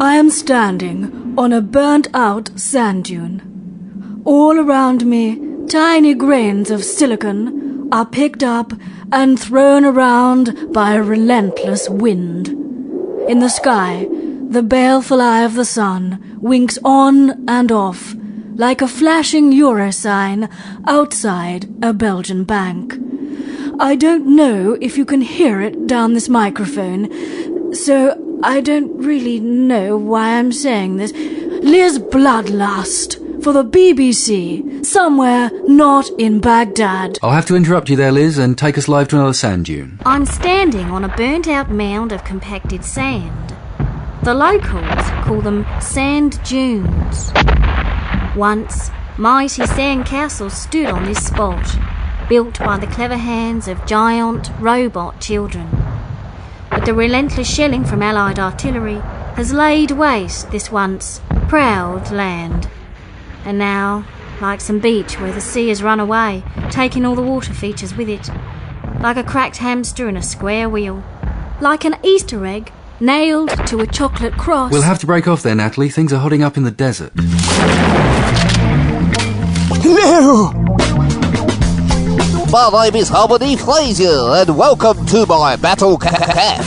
I am standing on a burnt-out sand dune. All around me, tiny grains of silicon are picked up and thrown around by a relentless wind. In the sky, the baleful eye of the sun winks on and off, like a flashing euro sign outside a Belgian bank. I don't know if you can hear it down this microphone, so I don't really know why I'm saying this. Liz Bloodlust for the BBC, somewhere not in Baghdad. I'll have to interrupt you there, Liz, and take us live to another sand dune. I'm standing on a burnt-out mound of compacted sand. The locals call them sand dunes. Once, mighty sand castles stood on this spot, built by the clever hands of giant robot children. But the relentless shelling from Allied artillery has laid waste this once proud land. And now, like some beach where the sea has run away, taking all the water features with it, like a cracked hamster in a square wheel, like an Easter egg nailed to a chocolate cross. We'll have to break off there, Natalie. Things are hotting up in the desert. Hello! My name is Harmon Phraisyar, and welcome to my battle caf.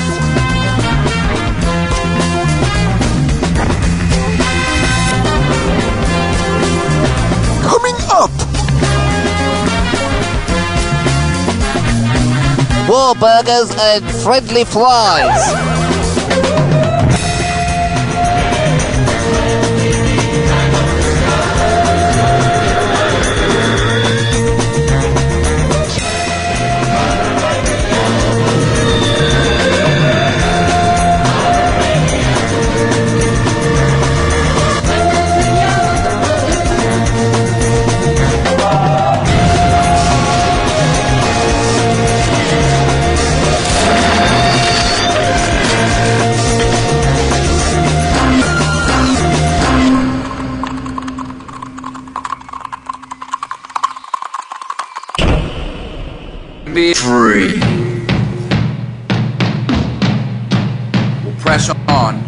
Coming up! More burgers and friendly fries. Be free. We'll press on.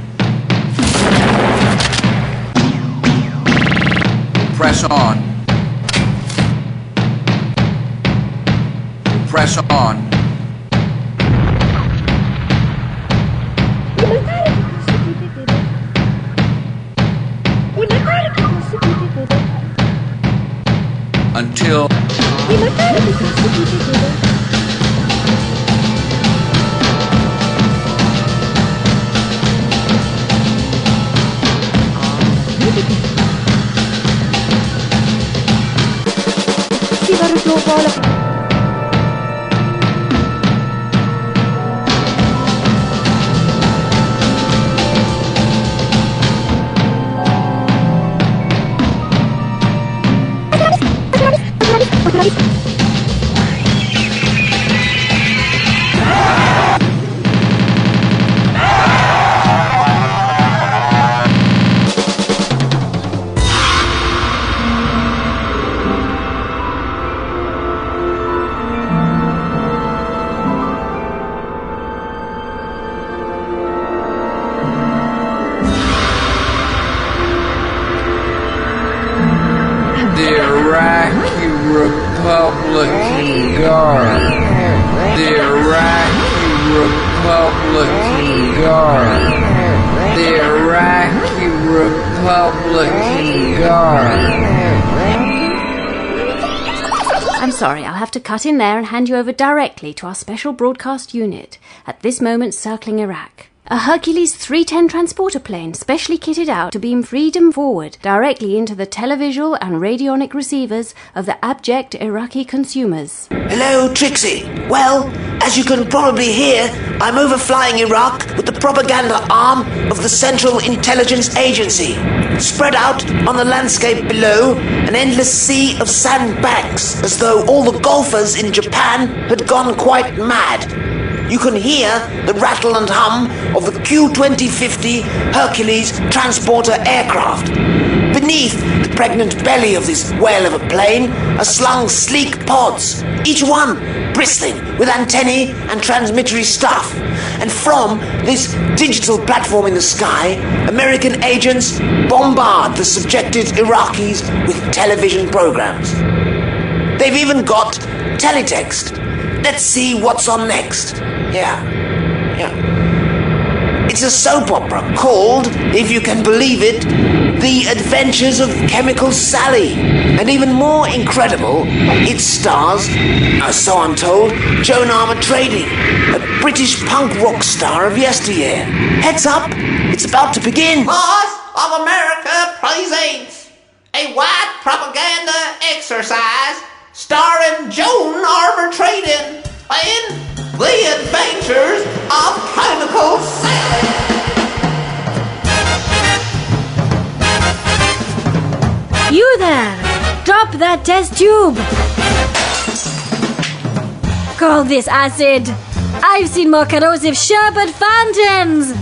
We'll press on. We'll press on. Until the Iraqi Republican Guard. The Iraqi Republican Guard. The Iraqi Republican Guard. I'm sorry, I'll have to cut in there and hand you over directly to our special broadcast unit, at this moment circling Iraq. A Hercules 310 transporter plane specially kitted out to beam freedom forward directly into the televisual and radionic receivers of the abject Iraqi consumers. Hello, Trixie. Well, as you can probably hear, I'm overflying Iraq with the propaganda arm of the Central Intelligence Agency. Spread out on the landscape below, an endless sea of sandbanks, as though all the golfers in Japan had gone quite mad. You can hear the rattle and hum of the Q-2050 Hercules transporter aircraft. Beneath the pregnant belly of this whale of a plane are slung sleek pods, each one bristling with antennae and transmittory stuff. And from this digital platform in the sky, American agents bombard the subjected Iraqis with television programs. They've even got teletext. Let's see what's on next. Yeah. It's a soap opera called, if you can believe it, The Adventures of Chemical Sally. And even more incredible, it stars, so I'm told, Joan Armatrading, a British punk rock star of yesteryear. Heads up, it's about to begin. Voice of America presents a white propaganda exercise starring Joan Armatrading in The Adventures of Chemical Sally. You there! Drop that test tube! Call this acid! I've seen more corrosive sherbet fountains!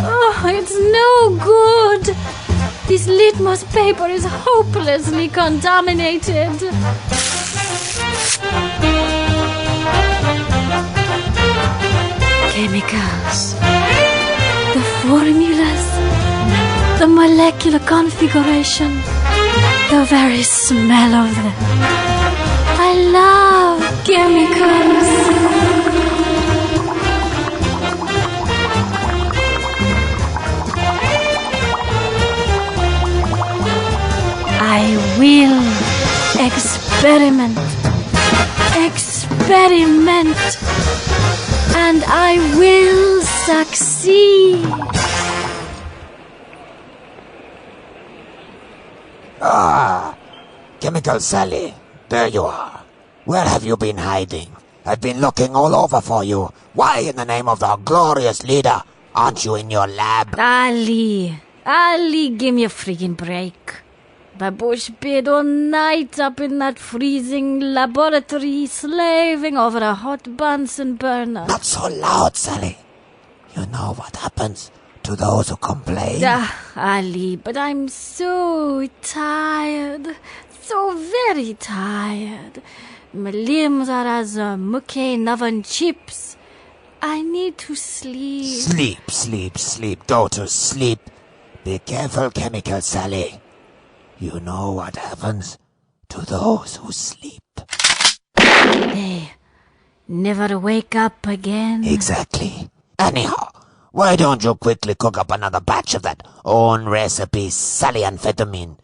Oh, it's no good! This litmus paper is hopelessly contaminated. Chemicals. The formulas. The molecular configuration. The very smell of them. I love chemicals. I will experiment, and I will succeed. Chemical Sally, there you are. Where have you been hiding? I've been looking all over for you. Why, in the name of the glorious leader, aren't you in your lab? Ali, give me a friggin' break. The bush bid all night up in that freezing laboratory, slaving over a hot Bunsen burner. Not so loud, Sally. You know what happens to those who complain. Ali, but I'm so tired. So very tired. My limbs are as mucane oven chips. I need to sleep. Sleep. Go to sleep. Be careful, Chemical Sally. You know what happens to those who sleep. They never wake up again. Exactly. Anyhow, why don't you quickly cook up another batch of that own recipe Sally-amphetamine?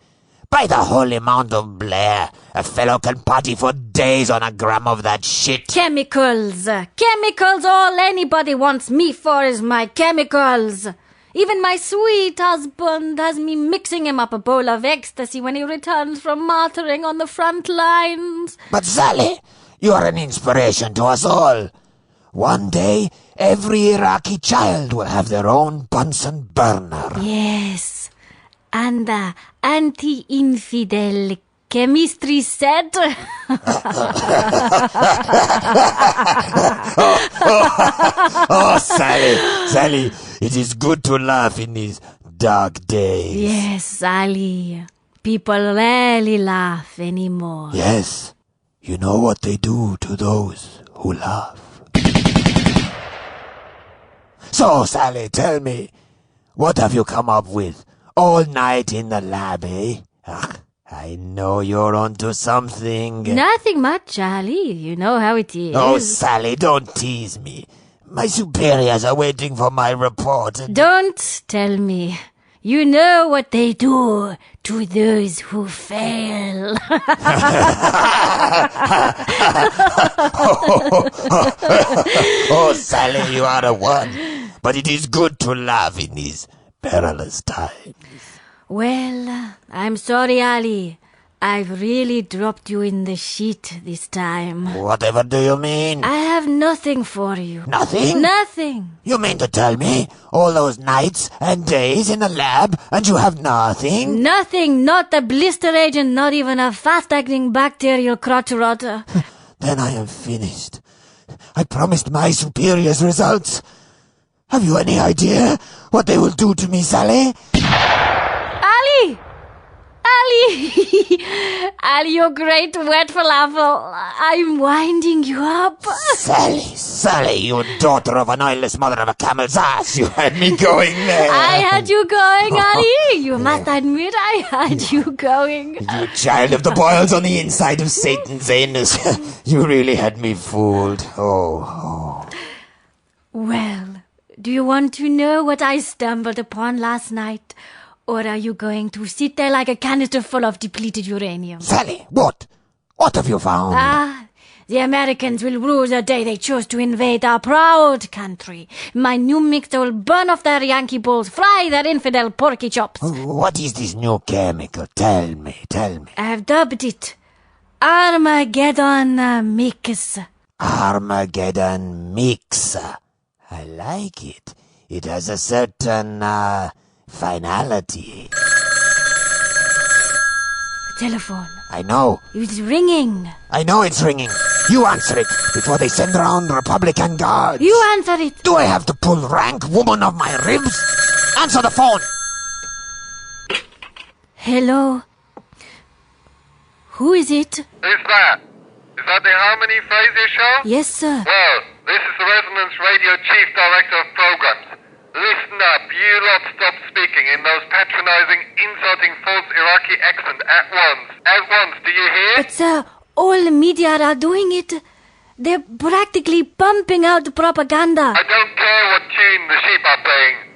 By the holy Mount of Blair, a fellow can party for days on a gram of that shit. Chemicals. All anybody wants me for is my chemicals. Even my sweet husband has me mixing him up a bowl of ecstasy when he returns from martyring on the front lines. But Sally, you are an inspiration to us all. One day, every Iraqi child will have their own Bunsen burner. Yes, and the anti-infidel chemistry set. Oh, Sally, it is good to laugh in these dark days. Yes, Sally. People rarely laugh anymore. Yes, you know what they do to those who laugh. So, Sally, tell me, what have you come up with? All night in the lab, eh? I know you're onto something. Nothing much, Charlie. You know how it is. Oh, Sally, don't tease me. My superiors are waiting for my report. Don't tell me. You know what they do to those who fail. Oh, Sally, you are a one. But it is good to laugh in these perilous times. Well, I'm sorry, Ali. I've really dropped you in the shit this time. Whatever do you mean? I have nothing for you. Nothing? Nothing. You mean to tell me all those nights and days in the lab and you have nothing? Nothing. Not a blister agent, not even a fast-acting bacterial crotch rotter. Then I am finished. I promised my superiors results. Have you any idea what they will do to me, Sally? Ali! Ali! Ali, you great wet falafel. I'm winding you up. Sally, you daughter of an eyeless mother of a camel's ass. You had me going there. I had you going, Ali. You must admit I had you going. You child of the boils on the inside of Satan's anus. You really had me fooled. Oh. Well, do you want to know what I stumbled upon last night? Or are you going to sit there like a canister full of depleted uranium? Sally, what? What have you found? The Americans will rue the day they chose to invade our proud country. My new mixer will burn off their Yankee bulls, fry their infidel porky chops. What is this new chemical? Tell me. I have dubbed it Armageddon Mix. Armageddon Mix. I like it. It has a certain, finality. Telephone. I know. It's ringing. I know it's ringing. You answer it before they send round Republican guards. You answer it. Do I have to pull rank woman of my ribs? Answer the phone. Hello. Who is it? Who's that? Is that the Harmony Phraisyar show? Yes, sir. Well, this is the Resonance Radio Chief Director of Programs. Listen up, you lot stop speaking in those patronizing, insulting false Iraqi accent at once. At once, do you hear? But, sir, all the media are doing it. They're practically pumping out propaganda. I don't care what tune the sheep are playing.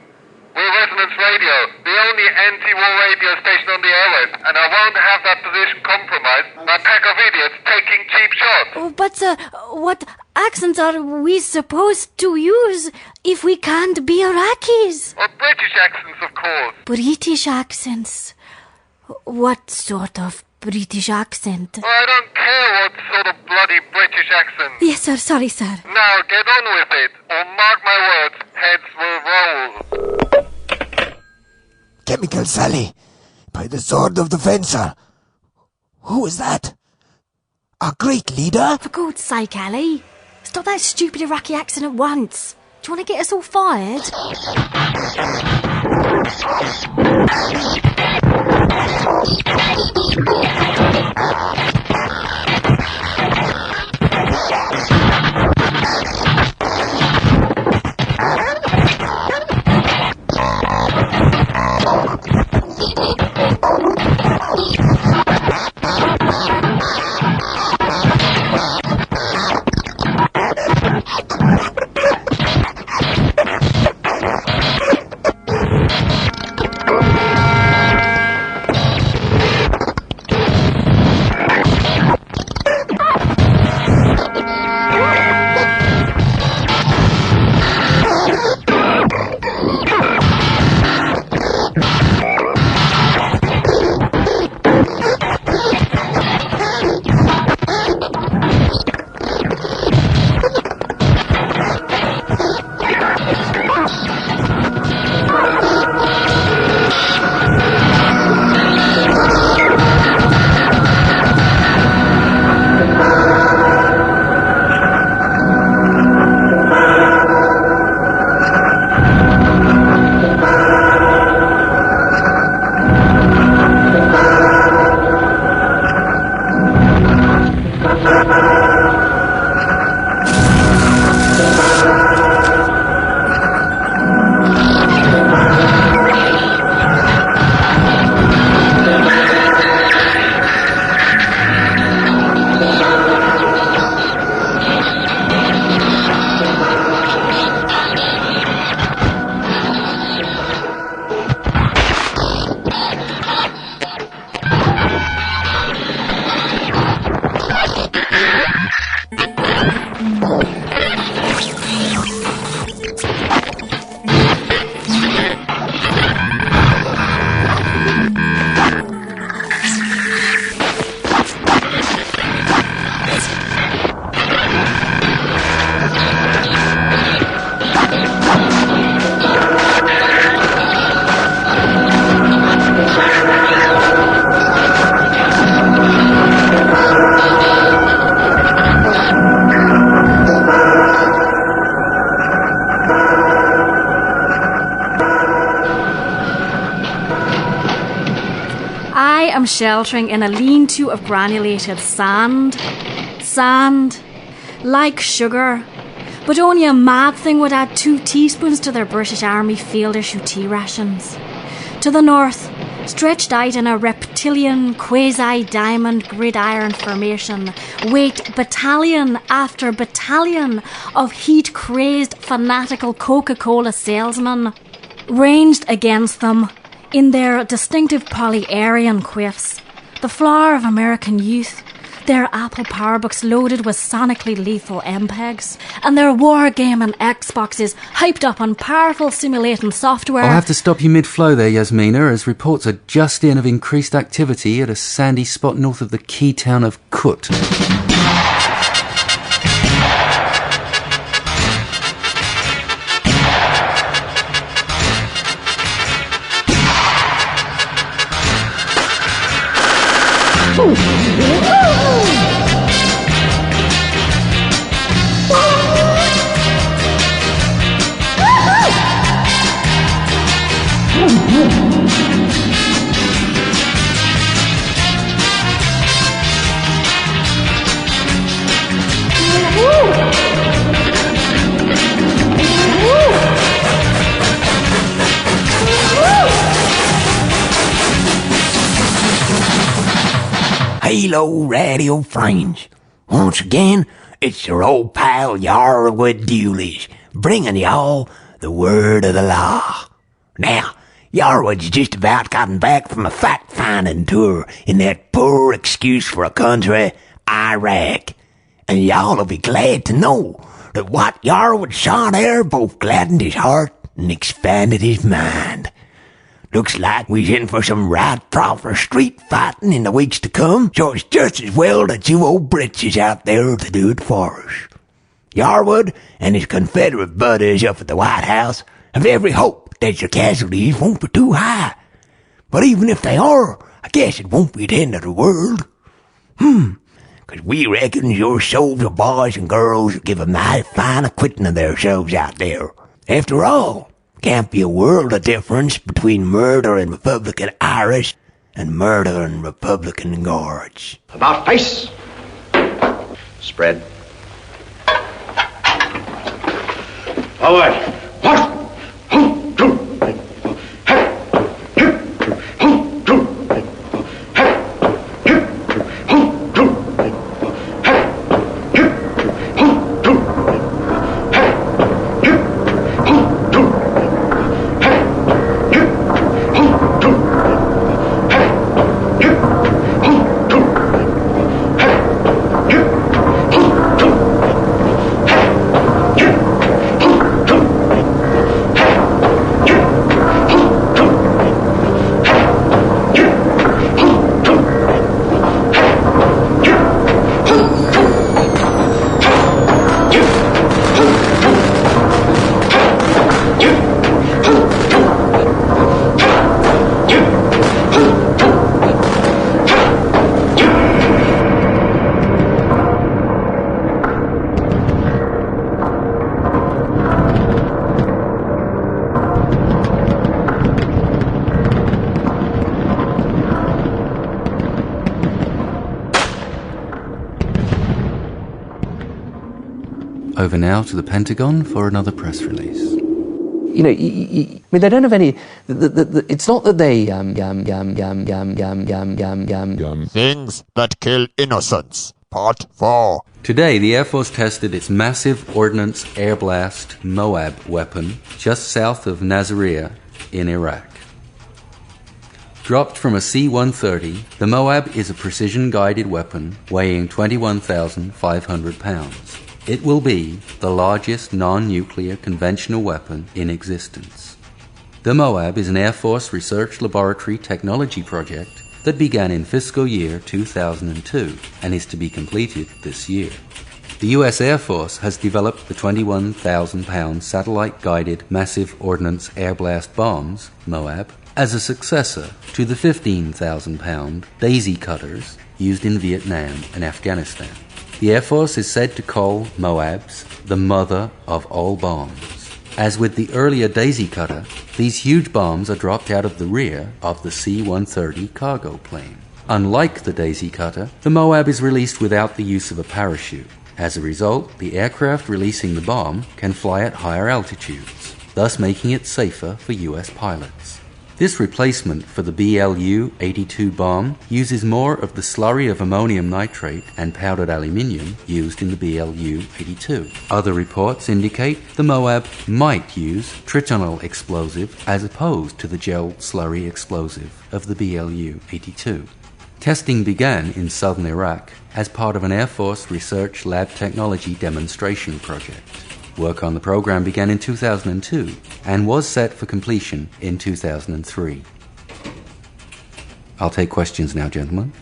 We're Resonance Radio, the only anti-war radio station on the airwaves, and I won't have that position compromised by a pack of idiots taking cheap shots. Oh, but, sir, what accents are we supposed to use if we can't be Iraqis? Or British accents, of course. British accents? What sort of British accent? Well, I don't care what sort of bloody British accent. Yes, sir. Sorry, sir. Now, get on with it, or mark my words, heads will roll. Chemical Sally, by the sword of the fencer. Who is that? Our great leader? For God's sake, Ali, stop that stupid Iraqi accent at once. Do you want to get us all fired? am sheltering in a lean-to of granulated sand. Sand. Like sugar. But only a mad thing would add 2 teaspoons to their British Army field issue tea rations. To the north, stretched out in a reptilian, quasi-diamond gridiron formation, wait battalion after battalion of heat-crazed, fanatical Coca-Cola salesmen. Ranged against them, in their distinctive poly-Aryan quiffs, the flower of American youth, their Apple PowerBooks loaded with sonically lethal MPEGs, and their wargaming Xboxes hyped up on powerful simulating software. I'll have to stop you mid-flow there, Yasmina, as reports are just in of increased activity at a sandy spot north of the key town of Kut. Hello, radio friends. Once again, it's your old pal Yarwood Dewlish, bringing y'all the word of the law. Now, Yarwood's just about gotten back from a fact-finding tour in that poor excuse for a country, Iraq. And y'all'll be glad to know that what Yarwood saw there both gladdened his heart and expanded his mind. Looks like we's in for some right proper street fighting in the weeks to come, so it's just as well that you old Brits is out there to do it for us. Yarwood and his Confederate buddies up at the White House have every hope that your casualties won't be too high. But even if they are, I guess it won't be the end of the world. 'Cause we reckon your soldier boys and girls will give a mighty fine acquitting of themselves out there. After all, can't be a world of difference between murdering Republican Irish and murdering Republican guards. About face. Spread. Forward. What? Over now to the Pentagon for another press release. You know, I mean, they don't have any. It's not that they Things that kill innocents. Part 4. Today, the Air Force tested its massive ordnance air blast Moab weapon just south of Nasiriyah in Iraq. Dropped from a C-130, the Moab is a precision-guided weapon weighing 21,500 pounds. It will be the largest non-nuclear conventional weapon in existence. The Moab is an Air Force Research Laboratory technology project that began in fiscal year 2002 and is to be completed this year. The U.S. Air Force has developed the 21,000-pound satellite-guided massive ordnance air blast bombs, Moab, as a successor to the 15,000-pound Daisy cutters used in Vietnam and Afghanistan. The Air Force is said to call Moabs the mother of all bombs. As with the earlier Daisy cutter, these huge bombs are dropped out of the rear of the C-130 cargo plane. Unlike the Daisy Cutter, the Moab is released without the use of a parachute. As a result, the aircraft releasing the bomb can fly at higher altitudes, thus making it safer for US pilots. This replacement for the BLU-82 bomb uses more of the slurry of ammonium nitrate and powdered aluminium used in the BLU-82. Other reports indicate the Moab might use tritinyl explosive as opposed to the gel slurry explosive of the BLU-82. Testing began in southern Iraq as part of an Air Force Research Lab Technology demonstration project. Work on the program began in 2002 and was set for completion in 2003. I'll take questions now, gentlemen.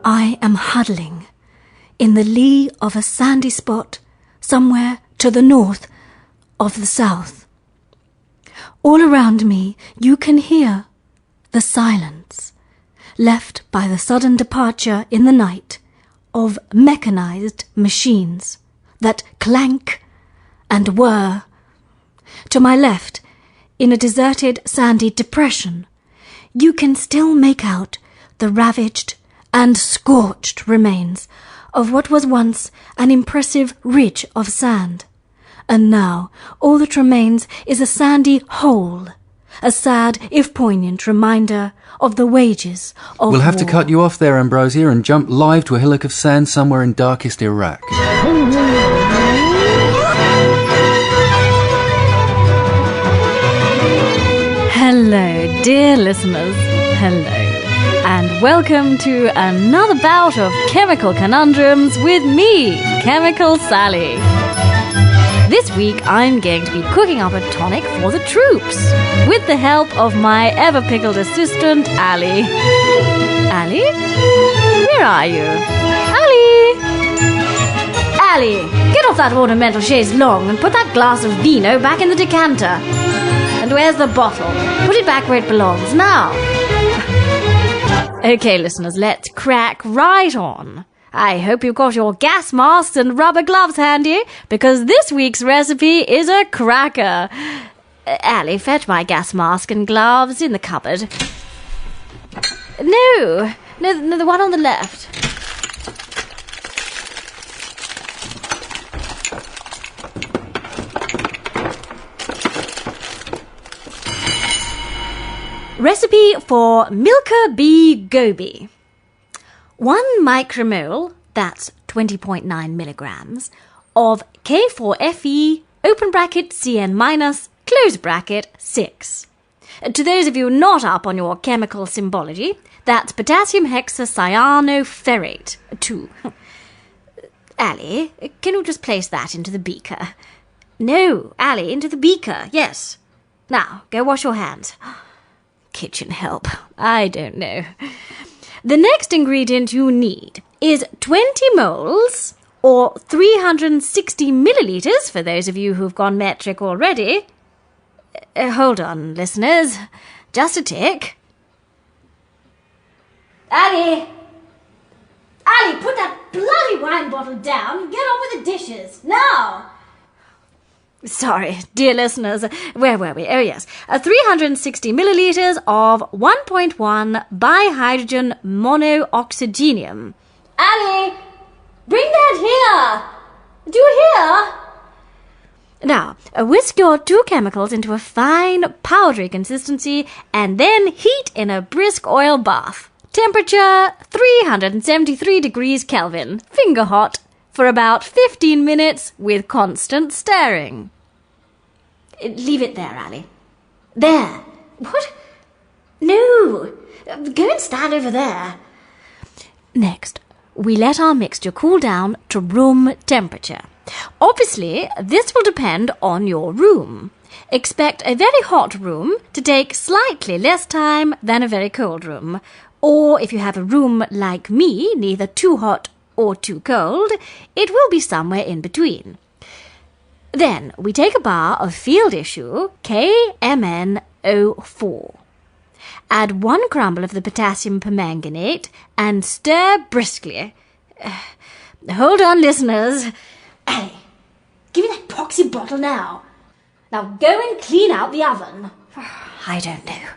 I am huddling in the lee of a sandy spot somewhere to the north of the south. All around me you can hear the silence left by the sudden departure in the night of mechanized machines that clank and whir. To my left, in a deserted sandy depression, you can still make out the ravaged and scorched remains of what was once an impressive ridge of sand. And now all that remains is a sandy hole, a sad if poignant reminder of the wages of We'll have to war. cut you off there, Phraisyar, and jump live to a hillock of sand somewhere in darkest Iraq. Hello, dear listeners. Hello. And welcome to another bout of Chemical Conundrums with me, Chemical Sally. This week I'm going to be cooking up a tonic for the troops with the help of my ever-pickled assistant, Ali. Ali? Where are you? Ali! Ali, get off that ornamental chaise longue and put that glass of vino back in the decanter. And where's the bottle? Put it back where it belongs, now. Okay, listeners, let's crack right on. I hope you've got your gas masks and rubber gloves handy, because this week's recipe is a cracker. Ali, fetch my gas mask and gloves in the cupboard. No, the one on the left. Recipe for Milka Bee Gobi. 1 micromole, that's 20.9 milligrams, of K4FE open bracket CN minus, close bracket 6. To those of you not up on your chemical symbology, that's potassium hexacyanoferrate 2. Allie, can you just place that into the beaker? No, Allie, into the beaker, yes. Now, go wash your hands. Kitchen help, I don't know. The next ingredient you need is 20 moles, or 360 millilitres for those of you who've gone metric already. Hold on, listeners. Just a tick. Allie! Allie, put that bloody wine bottle down and get on with the dishes, now! Sorry, dear listeners, where were we? Oh yes, 360 millilitres of 1.1 bihydrogen monooxygenium. Allie, bring that here! Do you hear? Now, whisk your two chemicals into a fine, powdery consistency and then heat in a brisk oil bath. Temperature 373 degrees Kelvin, finger hot, for about 15 minutes with constant stirring. Leave it there, Allie. There. What? No. Go and stand over there. Next, we let our mixture cool down to room temperature. Obviously, this will depend on your room. Expect a very hot room to take slightly less time than a very cold room. Or if you have a room like me, neither too hot or too cold, it will be somewhere in between. Then we take a bar of field issue KMnO4. Add 1 crumble of the potassium permanganate and stir briskly. Hold on, listeners. Hey, give me that poxy bottle now. Now go and clean out the oven. I don't know.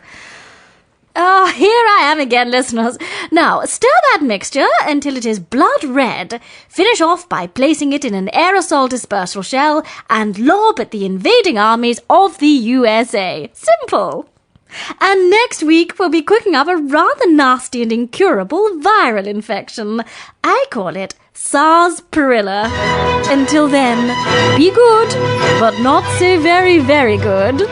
Oh, here I am again, listeners. Now, stir that mixture until it is blood red. Finish off by placing it in an aerosol dispersal shell and lob at the invading armies of the USA. Simple. And next week we'll be cooking up a rather nasty and incurable viral infection. I call it sarsaparilla. Until then, be good, but not so very, very good.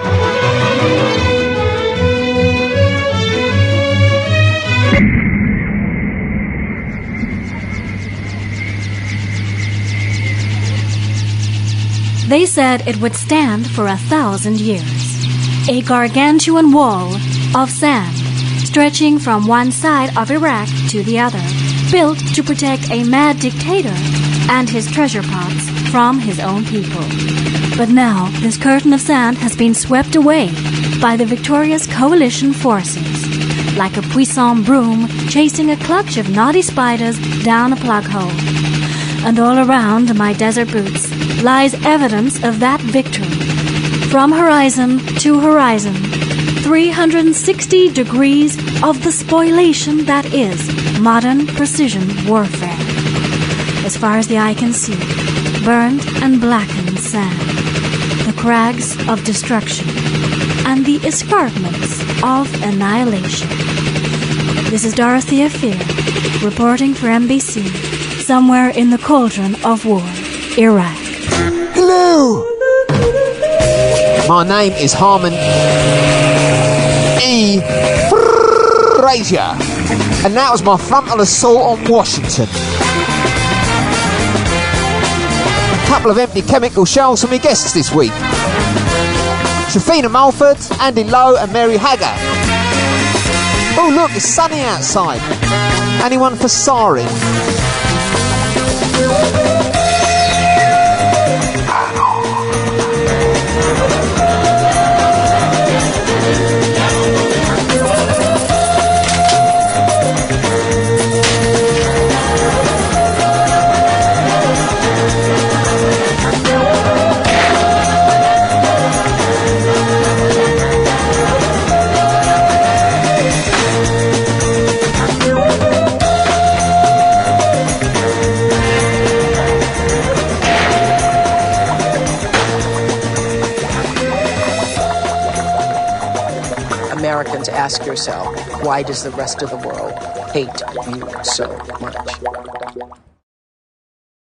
They said it would stand for 1,000 years. A gargantuan wall of sand stretching from one side of Iraq to the other, built to protect a mad dictator and his treasure pots from his own people. But now this curtain of sand has been swept away by the victorious coalition forces, like a puissant broom chasing a clutch of naughty spiders down a plug hole. And all around my desert boots lies evidence of that victory. From horizon to horizon, 360 degrees of the spoliation that is modern precision warfare. As far as the eye can see, burned and blackened sand, the crags of destruction, and the escarpments of annihilation. This is Dorothea Fear, reporting for NBC, somewhere in the cauldron of war, Iraq. Hello! My name is Harmon Phraisyar, and that was my frontal assault on Washington. A couple of empty chemical shells for my guests this week. Trafina Mulford, Andy Lowe and Mary Haggard. Oh look, it's sunny outside. Anyone for Sari? Americans, ask yourself, why does the rest of the world hate you so much?